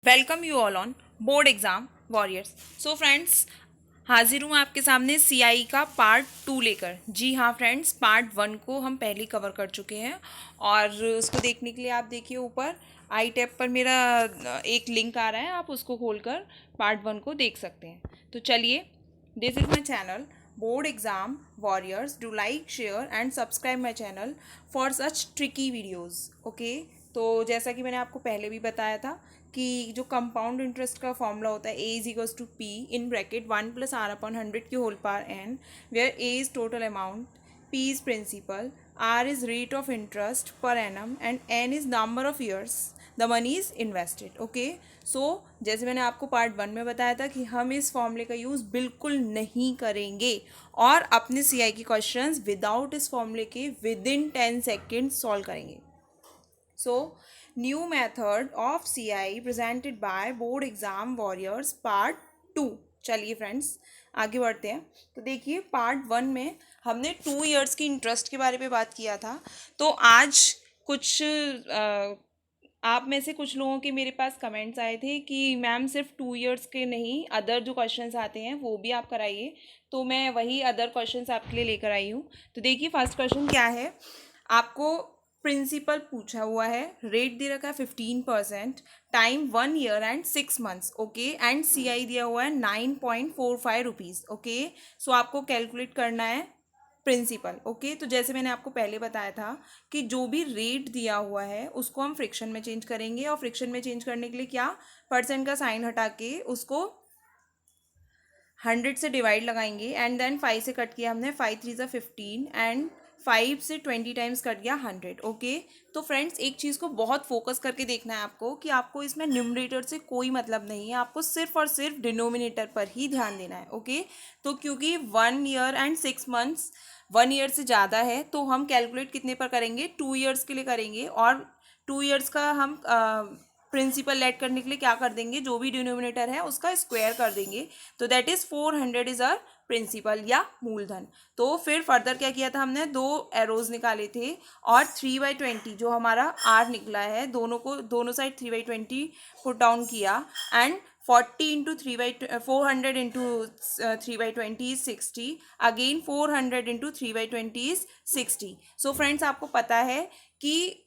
Welcome you all on board exam warriors. So friends, हाजिर हूँ आपके सामने सीआई का पार्ट 2 लेकर। जी हाँ फ्रेंड्स, पार्ट 1 को हम पहले कवर कर चुके हैं और उसको देखने के लिए आप देखिए ऊपर आई टैब पर मेरा एक लिंक आ रहा है, आप उसको खोलकर पार्ट 1 को देख सकते हैं। तो चलिए, this is my channel board exam warriors. Do like, share and subscribe my channel for such tricky videos. Okay, तो जैसा कि मैंने आपको पहले भी बताया था कि जो कंपाउंड इंटरेस्ट का फॉर्मूला होता है, A is equals to P in bracket 1+r/100 की whole power n, where A is total amount, P is principal, R is rate of interest per annum and N is number of years the money is invested. Okay, so जैसे मैंने आपको part 1 में बताया था कि हम इस फॉर्मूले का यूज़ बिल्कुल नहीं करेंगे और अपने सीआई की क्वेश्चंस विदाउट इस फॉर्मूले के विद इन 10 सेकेंड सॉल्व करेंगे। So, new method of CI presented by Board Exam Warriors Part 2। चलिए फ्रेंड्स, आगे बढ़ते हैं। तो देखिए, पार्ट 1 में हमने 2 इयर्स की इंटरेस्ट के बारे में बात किया था। तो आज कुछ आप में से कुछ लोगों के मेरे पास कमेंट्स आए थे कि मैम सिर्फ 2 इयर्स के नहीं, अदर जो क्वेश्चंस आते हैं वो भी आप कराइए। तो मैं वही अदर क्वेश्चंस आपके लिए लेकर आई हूँ। तो देखिए, फर्स्ट क्वेश्चन क्या है, आपको प्रिंसिपल पूछा हुआ है, रेट दे रखा है 15%, time 1 year and 6 months. Okay, and CI दिया हुआ है 9.45 रुपीज़। ओके, सो आपको कैलकुलेट करना है प्रिंसिपल। ओके, तो जैसे मैंने आपको पहले बताया था कि जो भी रेट दिया हुआ है उसको हम फ्रिक्शन में चेंज करेंगे, और फ्रिक्शन में चेंज करने के लिए क्या, परसेंट का साइन हटा के उसको 100 से डिवाइड लगाएंगे एंड देन 5 से कट किया हमने, 5 3 ज़ा 15 एंड 5 से 20 टाइम्स कट गया 100। ओके, तो फ्रेंड्स एक चीज़ को बहुत फोकस करके देखना है आपको कि आपको इसमें न्यूमरेटर से कोई मतलब नहीं है, आपको सिर्फ और सिर्फ डिनोमिनेटर पर ही ध्यान देना है। ओके, तो क्योंकि 1 ईयर एंड 6 मंथ्स 1 ईयर से ज़्यादा है तो हम कैलकुलेट कितने पर करेंगे, 2 ईयर्स के लिए करेंगे, और 2 ईयर्स का हम प्रिंसिपल ऐड करने के लिए क्या कर देंगे, जो भी डिनोमिनेटर है उसका स्क्वायर कर देंगे। तो that is 400 is our principal या मूलधन। तो फिर फर्दर क्या किया था, हमने 2 एरोज निकाले थे और 3/20 जो हमारा आर निकला है, दोनों साइड 3/20 पुट डाउन किया and 40 into 400 into 3/20 is 60, again 400 into 3/20 is 60। So friends, आपको पता है कि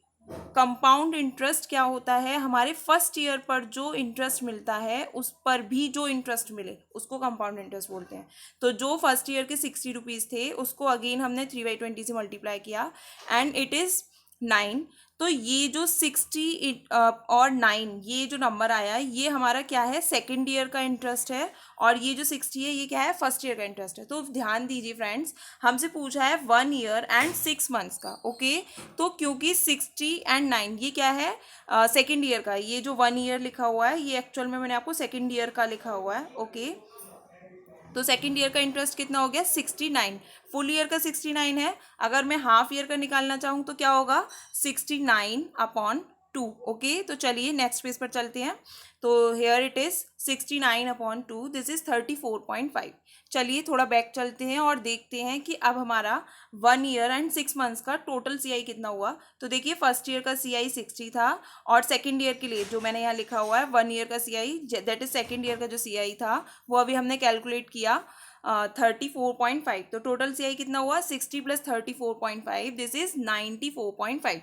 कंपाउंड इंटरेस्ट क्या होता है, हमारे फर्स्ट ईयर पर जो इंटरेस्ट मिलता है उस पर भी जो इंटरेस्ट मिले उसको कंपाउंड इंटरेस्ट बोलते हैं। तो जो फर्स्ट ईयर के 60 रुपीज़ थे उसको अगेन हमने 3/20 से मल्टीप्लाई किया एंड इट इज़ 9। तो ये जो 60 और 9 ये जो नंबर आया ये हमारा क्या है, सेकेंड ईयर का इंटरेस्ट है, और ये जो 60 है ये क्या है, फर्स्ट ईयर का इंटरेस्ट है। तो ध्यान दीजिए फ्रेंड्स, हमसे पूछा है 1 ईयर एंड 6 मंथ्स का। ओके, तो क्योंकि 60 एंड 9 ये क्या है, सेकेंड ईयर का, ये जो 1 ईयर लिखा हुआ है ये एक्चुअल में मैंने आपको सेकेंड ईयर का लिखा हुआ है। ओके, तो सेकेंड ईयर का इंटरेस्ट कितना हो गया, 69। फुल ईयर का 69 है, अगर मैं हाफ ईयर का निकालना चाहूँ तो क्या होगा, 69/2। ओके, तो चलिए नेक्स्ट पेज पर चलते हैं। तो here it is 69/2, this is 34.5। चलिए थोड़ा बैक चलते हैं और देखते हैं कि अब हमारा 1 ईयर एंड 6 मंथ्स का टोटल सीआई कितना हुआ। तो देखिए, फर्स्ट ईयर का सीआई 60 था, और सेकेंड ईयर के लिए जो मैंने यहाँ लिखा हुआ है 1 ईयर का CI, that is second year का जो सीआई था वो अभी हमने कैलकुलेट किया 34.5। तो टोटल सीआई कितना हुआ, 60 + 34.5, दिस इज 94.5।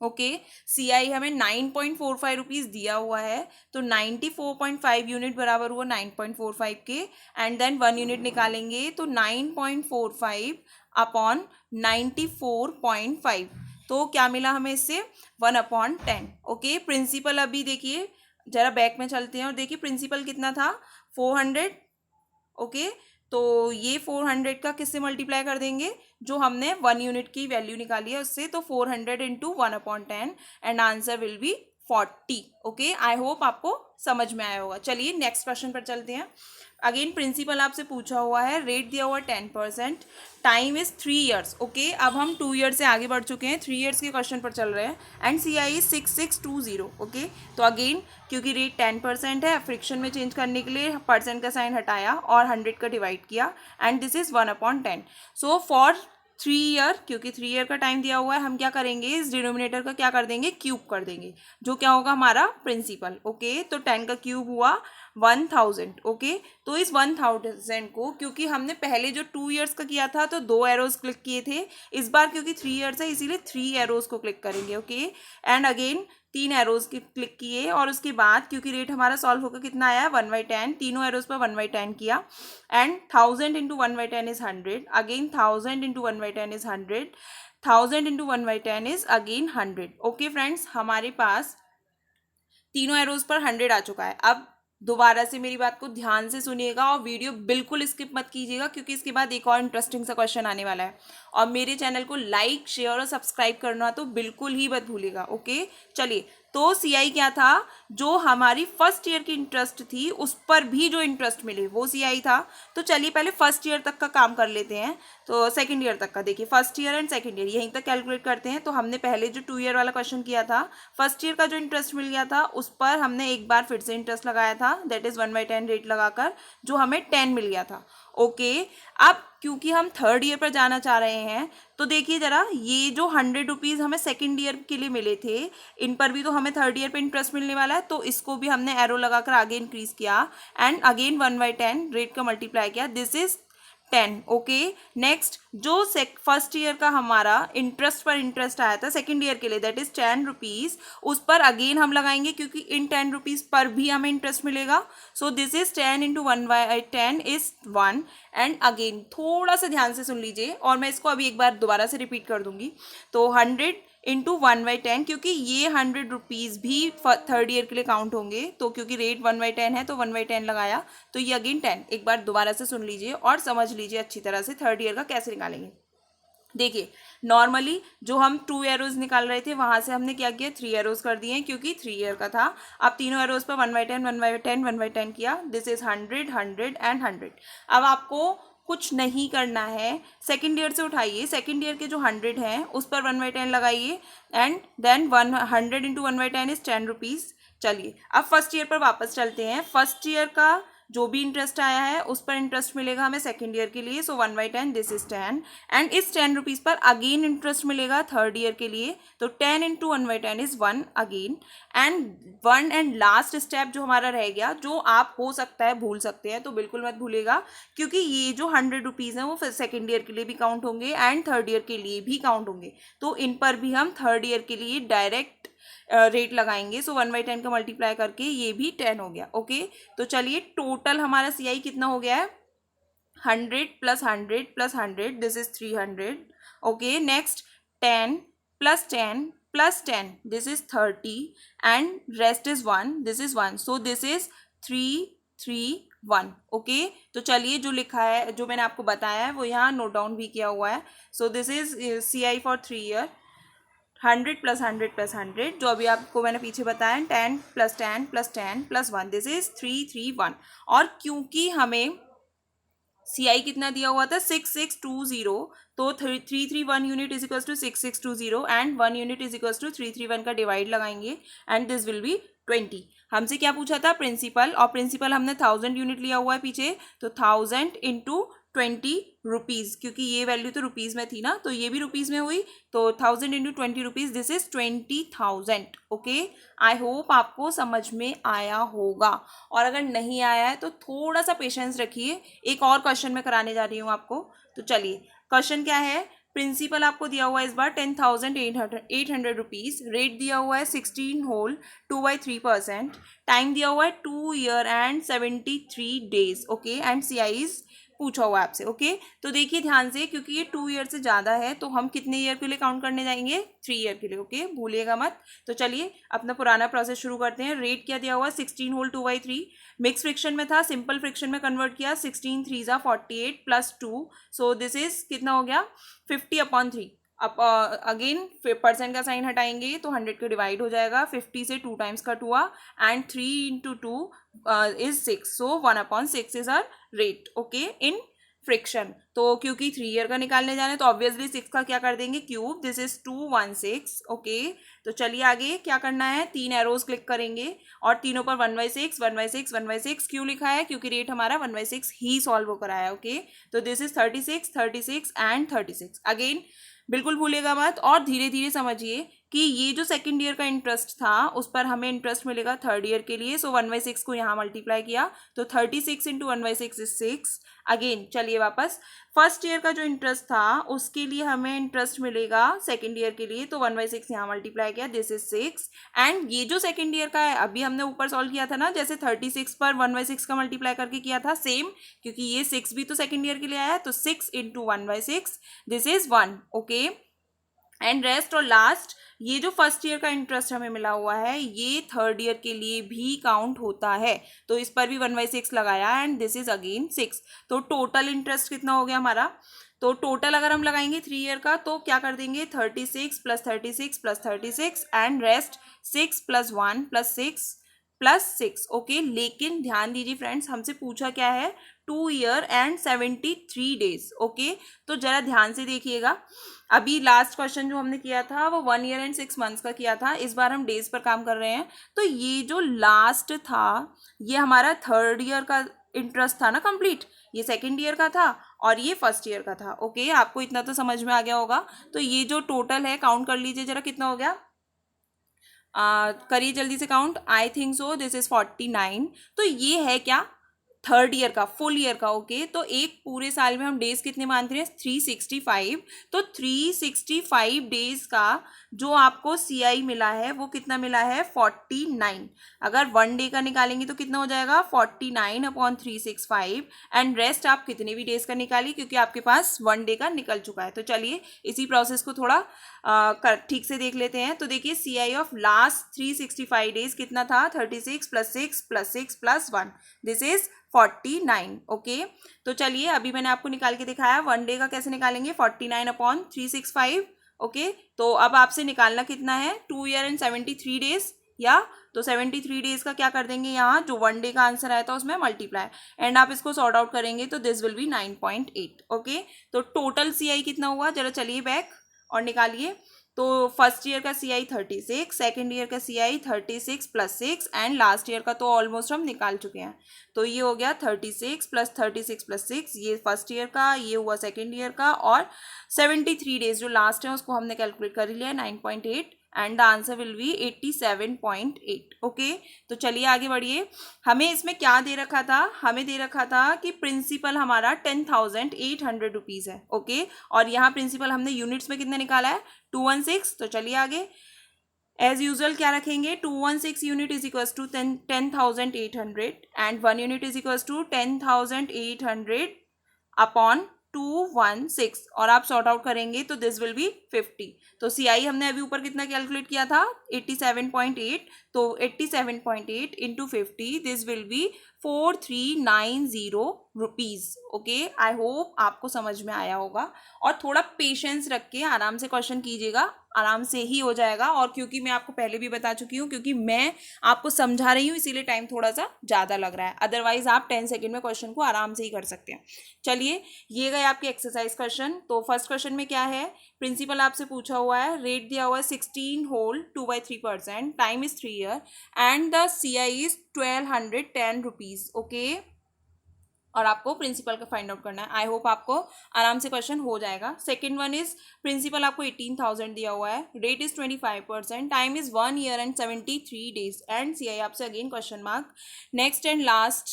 ओके, सीआई हमें 9.45 रुपीज़ दिया हुआ है, तो 94.5 यूनिट बराबर हुआ 9.45 के, एंड देन 1 यूनिट निकालेंगे तो 9.45 अपॉन 94.5। तो क्या मिला हमें इससे, 1/10। ओके, प्रिंसिपल अभी देखिए, जरा बैक में चलते हैं और देखिए प्रिंसिपल कितना था, 400। ओके, तो ये 400 का किससे मल्टीप्लाई कर देंगे, जो हमने 1 यूनिट की वैल्यू निकाली है उससे, तो 400 into 1/10 and answer will be 40। Okay, I hope आपको समझ में आया होगा। चलिए नेक्स्ट क्वेश्चन पर चलते हैं। अगेन प्रिंसिपल आपसे पूछा हुआ है, रेट दिया हुआ है 10%, टाइम इज 3 ईयर्स। ओके, अब हम 2 ईयर से आगे बढ़ चुके हैं, 3 ईयर्स के क्वेश्चन पर चल रहे हैं, and C I is 6620। Okay, तो अगेन क्योंकि रेट 10% है, फ्रिक्शन में चेंज करने के लिए परसेंट का साइन हटाया और 100 का डिवाइड किया, and this is 1/10। So for 3 year, क्योंकि 3 ईयर का टाइम दिया हुआ है, हम क्या करेंगे, इस डिनोमिनेटर का क्या कर देंगे, क्यूब कर देंगे, जो क्या होगा हमारा प्रिंसिपल। ओके, तो 10 का क्यूब हुआ 1000। ओके, तो इस 1000 को, क्योंकि हमने पहले जो 2 ईयर्स का किया था तो 2 एरोज क्लिक किए थे, इस बार क्योंकि 3 ईयर्स है इसीलिए 3 एरोज को क्लिक करेंगे। ओके, एंड अगेन 3 एरोज की क्लिक किए, और उसके बाद क्योंकि रेट हमारा सॉल्व होकर कितना आया, 1/10, तीनों एरोज पर 1/10 किया, and 1000 into 1/10 is 100, again 1000 into 1/10 is 100, 1000 into 1/10 is again 100। Okay friends, हमारे पास तीनों एरोज पर 100 आ चुका है। अब दोबारा से मेरी बात को ध्यान से सुनिएगा और वीडियो बिल्कुल स्किप मत कीजिएगा, क्योंकि इसके बाद एक और इंटरेस्टिंग सा क्वेश्चन आने वाला है। और मेरे चैनल को लाइक, शेयर और सब्सक्राइब करना तो बिल्कुल ही मत भूलिएगा। ओके, चलिए, तो सीआई क्या था, जो हमारी फर्स्ट ईयर की इंटरेस्ट थी उस पर भी जो इंटरेस्ट मिले वो सीआई था। तो चलिए पहले फर्स्ट ईयर तक का काम कर लेते हैं। तो सेकंड ईयर तक का देखिए, first year and second year यहीं तक कैलकुलेट करते हैं। तो हमने पहले जो 2 ईयर वाला क्वेश्चन किया था, फर्स्ट ईयर का जो इंटरेस्ट मिल गया था उस पर हमने एक बार फिर से इंटरेस्ट लगाया था, दैट इज 1/10 रेट लगाकर, जो हमें 10 मिल गया था। ओके, अब क्योंकि हम थर्ड ईयर पर जाना चाह रहे हैं, तो देखिए जरा, ये जो 100 रुपीज़ हमें सेकेंड ईयर के लिए मिले थे, इन पर भी तो हमें थर्ड ईयर पे इंटरेस्ट मिलने वाला है, तो इसको भी हमने एरो लगाकर आगे इंक्रीज किया, एंड अगेन 1/10 रेट का मल्टीप्लाई किया, दिस इज 10। ओके, नेक्स्ट जो फर्स्ट ईयर का हमारा इंटरेस्ट पर इंटरेस्ट आया था सेकेंड ईयर के लिए, दैट इज 10 रुपीज़, उस पर अगेन हम लगाएंगे, क्योंकि इन 10 रुपीज़ पर भी हमें इंटरेस्ट मिलेगा। So this is 10 into 1/10 is 1, and again थोड़ा सा ध्यान से सुन लीजिए, और मैं इसको अभी एक बार दोबारा से रिपीट कर दूंगी। तो 100 इंटू 1/10, क्योंकि ये 100 रुपीज़ भी थर्ड ईयर के लिए काउंट होंगे, तो क्योंकि रेट 1/10 है तो 1/10 लगाया, तो ये अगेन 10। एक बार दोबारा से सुन लीजिए और समझ लीजिए अच्छी तरह से थर्ड ईयर का कैसे निकालेंगे। देखिए, नॉर्मली जो हम 2 एरोज निकाल रहे थे वहां से हमने क्या किया, 3 एरोज कर दिए हैं, क्योंकि 3 ईयर का था। अब तीनों एरोज पर 1/10 1/10 1/10 किया, दिस इज 100 100 एंड 100। अब आपको कुछ नहीं करना है, सेकेंड ईयर से उठाइए, सेकेंड ईयर के जो 100 हैं उस पर 1/10 लगाइए, and then 100 into 1/10 is 10 rupees. चलिए अब फर्स्ट ईयर पर वापस चलते हैं। फर्स्ट ईयर का जो भी इंटरेस्ट आया है उस पर इंटरेस्ट मिलेगा हमें सेकेंड ईयर के लिए, सो 1/10 दिस इज 10, एंड इस 10 रुपीज़ पर अगेन इंटरेस्ट मिलेगा थर्ड ईयर के लिए, तो 10 into 1/10 is 1 again, and 1 and last step जो हमारा रह गया, जो आप हो सकता है भूल सकते हैं, तो बिल्कुल मत भूलेगा, क्योंकि ये जो 100 रुपीज़ हैं वो फिर सेकेंड ईयर के लिए भी काउंट होंगे एंड थर्ड ईयर के लिए भी काउंट होंगे, तो इन पर भी हम थर्ड ईयर के लिए डायरेक्ट रेट लगाएंगे। सो 1/10 का मल्टीप्लाई करके ये भी 10 हो गया। ओके, तो चलिए टोटल हमारा सीआई कितना हो गया है, 100 plus 100 plus 100, this is 300। Okay, next 10 plus 10 plus 10, this is 30, and rest is 1, this is 1, so this is 331। Okay, तो चलिए जो लिखा है, जो मैंने आपको बताया है वो यहाँ नोट डाउन भी किया हुआ है। So this is CI for 3 year, 100 plus 100 plus 100, जो अभी आपको मैंने पीछे बताया, 10 plus 10 plus 10 plus 1, this is 331। और क्योंकि हमें सीआई कितना दिया हुआ था, 6620, तो 331 unit is equal to 6620, and 1 unit is equal to 331 का डिवाइड लगाएंगे, एंड दिस विल बी 20। हमसे क्या पूछा था, प्रिंसिपल, और प्रिंसिपल हमने 1000 यूनिट लिया हुआ है पीछे, तो 1000 इंटू 20 रुपीज़, क्योंकि ये वैल्यू तो रुपीज़ में थी ना, तो ये भी रुपीज़ में हुई, तो 1000 into 20 rupees, this is 20,000। Okay, I hope आपको समझ में आया होगा, और अगर नहीं आया है तो थोड़ा सा पेशेंस रखिए, एक और क्वेश्चन मैं कराने जा रही हूँ आपको। तो चलिए, क्वेश्चन क्या है, प्रिंसिपल आपको दिया हुआ है इस बार 10,800 रुपीज़, रेट दिया हुआ है 16 होल 2/3%, टाइम दिया हुआ है 2 year and 73 days. Okay, and CI पूछा हुआ आपसे। ओके, तो देखिए ध्यान से, क्योंकि ये 2 ईयर से ज़्यादा है तो हम कितने ईयर के लिए काउंट करने जाएंगे, 3 ईयर के लिए। ओके, भूलिएगा मत। तो चलिए अपना पुराना प्रोसेस शुरू करते हैं। रेट क्या दिया हुआ है, 16 होल 2/3, मिक्स फ्रिक्शन में था, सिंपल फ्रिक्शन में कन्वर्ट किया, 16 3 ज़ा 48 प्लस 2, सो दिस इज कितना हो गया, 50/3। अब अगेन परसेंट का साइन हटाएंगे तो 100 को डिवाइड हो जाएगा, 50 से 2 टाइम्स कट हुआ, and 3 into 2 is 6, so 1/6 is our rate. Okay, in fraction. तो क्योंकि 3 ईयर का निकालने जाना है तो ऑब्वियसली 6 का क्या कर देंगे क्यूब, दिस इज 216। ओके, तो चलिए आगे क्या करना है, 3 एरोज क्लिक करेंगे और तीनों पर 1/6 1/6 1/6 क्यों लिखा है, क्योंकि रेट हमारा 1/6 ही सॉल्व कराया है। ओके, तो दिस इज 36 36 एंड 36। अगेन बिल्कुल भूलिएगा मत और धीरे धीरे समझिए कि ये जो सेकंड ईयर का इंटरेस्ट था उस पर हमें इंटरेस्ट मिलेगा थर्ड ईयर के लिए। सो 1/6 को यहाँ मल्टीप्लाई किया तो 36 इंटू 1/6 इज 6। अगेन चलिए वापस, फर्स्ट ईयर का जो इंटरेस्ट था उसके लिए हमें इंटरेस्ट मिलेगा सेकंड ईयर के लिए, तो 1/6 यहाँ मल्टीप्लाई किया, दिस इज 6। एंड ये जो सेकंड ईयर का है अभी हमने ऊपर सॉल्व किया था ना, जैसे 36 पर 1/6 का मल्टीप्लाई करके किया था, सेम, क्योंकि ये 6 भी तो सेकंड ईयर के लिए आया है, तो 6 into 1/6 this is 1। Okay, and rest और लास्ट, ये जो फर्स्ट ईयर का इंटरेस्ट हमें मिला हुआ है ये थर्ड ईयर के लिए भी काउंट होता है, तो इस पर भी 1/6 लगाया एंड दिस इज अगेन 6। तो टोटल इंटरेस्ट कितना हो गया हमारा, तो टोटल अगर हम लगाएंगे 3 ईयर का तो क्या कर देंगे, 36 plus 36 plus 36 and rest 6 plus 1 plus 6 plus 6। Okay, लेकिन ध्यान दीजिए फ्रेंड्स, हमसे पूछा क्या है, 2 ईयर एंड 73 डेज। ओके, तो जरा ध्यान से देखिएगा, अभी लास्ट क्वेश्चन जो हमने किया था वो 1 ईयर एंड 6 मंथ्स का किया था, इस बार हम डेज पर काम कर रहे हैं। तो ये जो लास्ट था ये हमारा थर्ड ईयर का इंटरेस्ट था ना कंप्लीट, ये सेकेंड ईयर का था और ये फर्स्ट ईयर का था। ओके, आपको इतना तो समझ में आ गया होगा। तो ये जो टोटल है काउंट कर लीजिए जरा कितना हो गया, करिए जल्दी से count, I think so this is 49। तो ये है क्या, थर्ड ईयर का, फुल ईयर का। ओके, तो एक पूरे साल में हम डेज कितने मानते हैं, 365। तो 365 डेज का जो आपको सीआई मिला है वो कितना मिला है, 49। अगर 1 डे का निकालेंगे तो कितना हो जाएगा, 49 अपॉन 365 एंड रेस्ट आप कितने भी डेज का निकालिए क्योंकि आपके पास 1 डे का निकल चुका है। तो चलिए इसी प्रोसेस को थोड़ा ठीक से देख लेते हैं। तो देखिए सीआई ऑफ लास्ट 365 डेज कितना था, 36 plus 6 plus 6 plus 1, this is 49। Okay, तो चलिए अभी मैंने आपको निकाल के दिखाया 1 डे का कैसे निकालेंगे, 49 अपॉन 365। ओके, तो अब आपसे निकालना कितना है, 2 ईयर एंड 73 डेज, या तो 73 डेज का क्या कर देंगे, यहाँ जो 1 डे का आंसर आया था उसमें मल्टीप्लाई, एंड आप इसको सॉर्ट आउट करेंगे तो दिस विल बी 9.8। ओके, तो टोटल सीआई कितना हुआ, जरा चलिए बैक और निकालिए। तो फर्स्ट ईयर का सीआई 36, सेकेंड ईयर का CI 36 plus 6 and last year का तो ऑलमोस्ट हम निकाल चुके हैं। तो ये हो गया 36 प्लस 36 प्लस 6, ये फर्स्ट ईयर का, ये हुआ सेकेंड ईयर का, और 73 डेज जो लास्ट है उसको हमने कैलकुलेट कर लिया 9.8 and the answer will be 87.8। Okay, तो चलिए आगे बढ़िए। हमें इसमें क्या दे रखा था, हमें दे रखा था कि प्रिंसिपल हमारा 10,800 रुपीज़ है। ओके, और यहाँ प्रिंसिपल हमने यूनिट्स में कितना निकाला है, 216। तो चलिए आगे एज यूजल क्या रखेंगे, 216 unit is equals to 10,800 and 1 unit is equals to 10,800 upon 216 और आप सॉर्ट आउट करेंगे तो दिस विल बी 50। तो सीआई हमने अभी ऊपर कितना कैलकुलेट किया था, 87.8, तो 87.8 into 50 this will be 4390 rupees. Okay, I hope आपको समझ में आया होगा और थोड़ा पेशेंस रख के आराम से क्वेश्चन कीजिएगा, आराम से ही हो जाएगा। और क्योंकि मैं आपको पहले भी बता चुकी हूँ, क्योंकि मैं आपको समझा रही हूँ इसीलिए टाइम थोड़ा सा ज़्यादा लग रहा है, अदरवाइज आप 10 सेकेंड में क्वेश्चन को आराम से ही कर सकते हैं। चलिए ये गए आपके एक्सरसाइज क्वेश्चन। तो फर्स्ट क्वेश्चन में क्या है, प्रिंसिपल आपसे पूछा हुआ है, रेट दिया हुआ है 16 whole 2/3%, time is 3 year and the CI is 1210 rupees. Okay, और आपको प्रिंसिपल का फाइंड आउट करना है। आई होप आपको आराम से क्वेश्चन हो जाएगा। सेकंड वन इज प्रिंसिपल आपको 18,000 दिया हुआ है, rate is 25%, time is 1 year and 73 days and CI आपसे again question mark. Next and last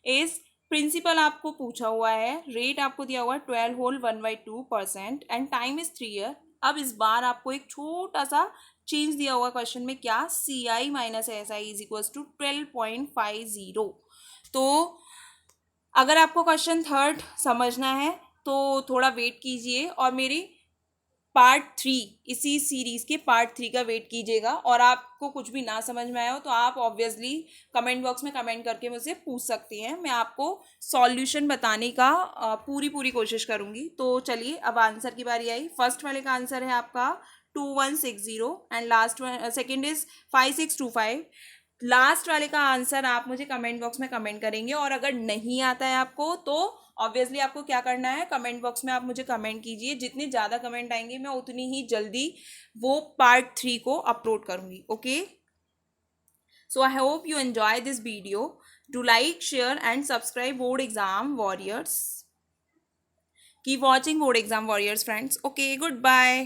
is principal आपको पूछा हुआ है, रेट आपको दिया हुआ है 12 whole 1/2% and time is 3 year. अब इस बार आपको एक छोटा सा चेंज दिया हुआ क्वेश्चन में, क्या, C I minus S I is equals to 12.50। तो अगर आपको क्वेश्चन थर्ड समझना है तो थोड़ा वेट कीजिए और मेरी पार्ट 3, इसी सीरीज़ के पार्ट 3 का वेट कीजिएगा। और आपको कुछ भी ना समझ में आया हो तो आप ऑब्वियसली कमेंट बॉक्स में कमेंट करके मुझसे पूछ सकती हैं, मैं आपको सॉल्यूशन बताने का पूरी कोशिश करूँगी। तो चलिए अब आंसर की बारी आई। फर्स्ट वाले का आंसर है आपका 2160 and last second is 5625। Last वाले का आंसर आप मुझे कमेंट बॉक्स में कमेंट करेंगे और अगर नहीं आता है आपको तो ऑब्वियसली आपको क्या करना है, कमेंट बॉक्स में आप मुझे कमेंट कीजिए, जितने ज़्यादा कमेंट आएंगे मैं उतनी ही जल्दी वो पार्ट 3 को अपलोड करूँगी. Okay, so I hope you enjoy this video. Do like, share and subscribe Board Exam Warriors. Keep watching Board Exam Warriors, friends. Okay, goodbye.